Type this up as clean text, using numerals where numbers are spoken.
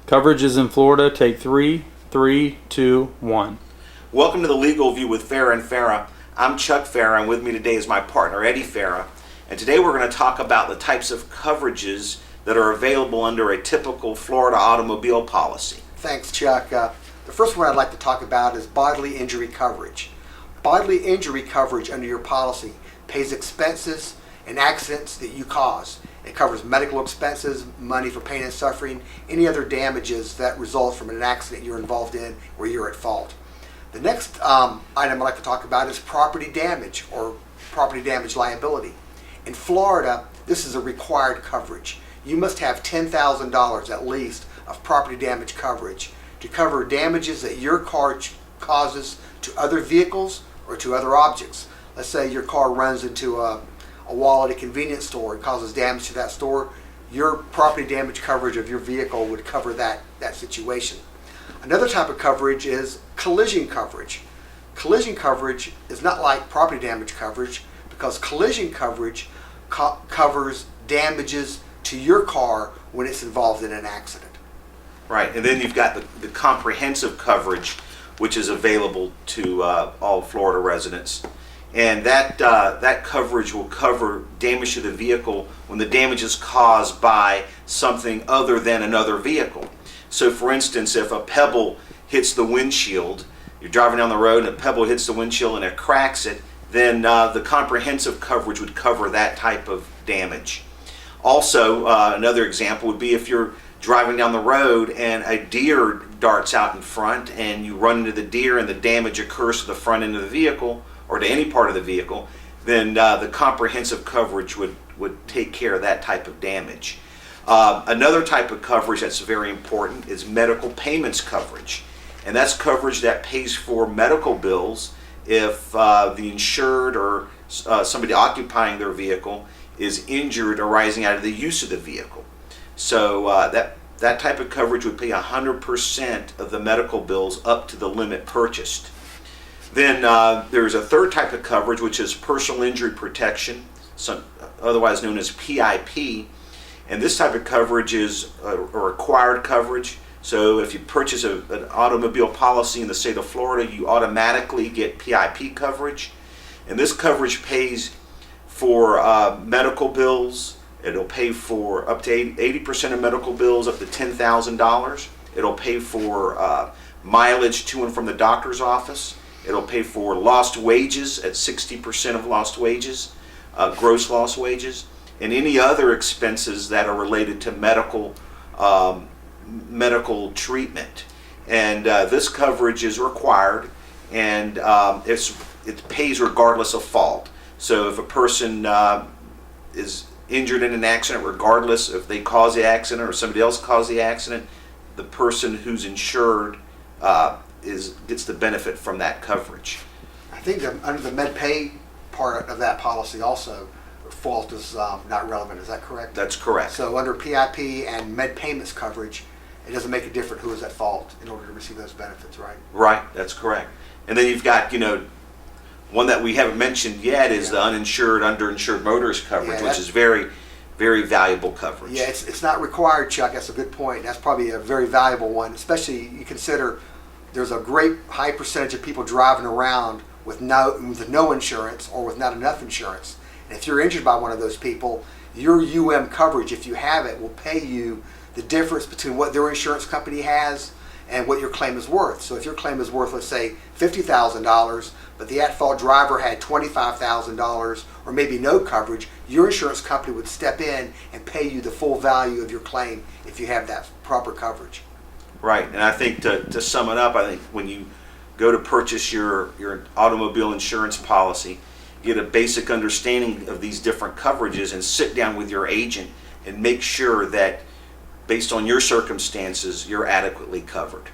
Coverage is in Florida. Take 3, 3, 2, 1. Welcome to the Legal View with Farah Farah. I'm Chuck Farah, and with me today is my partner, Eddie Farah. And today we're going to talk about the types of coverages that are available under a typical Florida automobile policy. Thanks, Chuck. The first one I'd like to talk about is bodily injury coverage. Bodily injury coverage under your policy pays expenses and accidents that you cause. It covers medical expenses, money for pain and suffering, any other damages that result from an accident you're involved in where you're at fault. The next item I'd like to talk about is property damage or property damage liability. In Florida, this is a required coverage. You must have $10,000 at least of property damage coverage to cover damages that your car causes to other vehicles or to other objects. Let's say your car runs into a wall at a convenience store and causes damage to that store. Your property damage coverage of your vehicle would cover that situation. Another type of coverage is collision coverage. Collision coverage is not like property damage coverage because collision coverage covers damages to your car when it's involved in an accident. Right, and then you've got the comprehensive coverage, which is available to all Florida residents. And that coverage will cover damage to the vehicle when the damage is caused by something other than another vehicle. So for instance, if a pebble hits the windshield, you're driving down the road and a pebble hits the windshield and it cracks it, then the comprehensive coverage would cover that type of damage. Also, another example would be if you're driving down the road and a deer darts out in front and you run into the deer and the damage occurs to the front end of the vehicle or to any part of the vehicle, then the comprehensive coverage would take care of that type of damage. Another type of coverage that's very important is medical payments coverage. And that's coverage that pays for medical bills if the insured or somebody occupying their vehicle is injured arising out of the use of the vehicle. So that type of coverage would pay 100% of the medical bills up to the limit purchased. Then there's a third type of coverage, which is personal injury protection, otherwise known as PIP. And this type of coverage is a required coverage. So if you purchase an automobile policy in the state of Florida, you automatically get PIP coverage. And this coverage pays for medical bills. It'll pay for up to 80% of medical bills up to $10,000. It'll pay for mileage to and from the doctor's office. It'll pay for lost wages at 60% of lost wages, gross lost wages, and any other expenses that are related to medical treatment. And this coverage is required, and it pays regardless of fault. So if a person is injured in an accident, regardless if they cause the accident or somebody else caused the accident, the person who's insured gets the benefit from that coverage. I think under the MedPay part of that policy also, fault is not relevant. Is that correct? That's correct. So under PIP and med payments coverage, it doesn't make a difference who is at fault in order to receive those benefits, right? Right, that's correct. And then you've got, one that we haven't mentioned yet is the uninsured, underinsured motorist coverage, which is very, very valuable coverage. Yeah, it's not required, Chuck. That's a good point. That's probably a very valuable one, especially you consider there's a great high percentage of people driving around with no insurance or with not enough insurance. And if you're injured by one of those people, your coverage, if you have it, will pay you the difference between what their insurance company has and what your claim is worth. So if your claim is worth, let's say, $50,000, but the at-fault driver had $25,000 or maybe no coverage, your insurance company would step in and pay you the full value of your claim if you have that proper coverage. Right, and I think to sum it up, I think when you go to purchase your automobile insurance policy, get a basic understanding of these different coverages and sit down with your agent and make sure that based on your circumstances, you're adequately covered.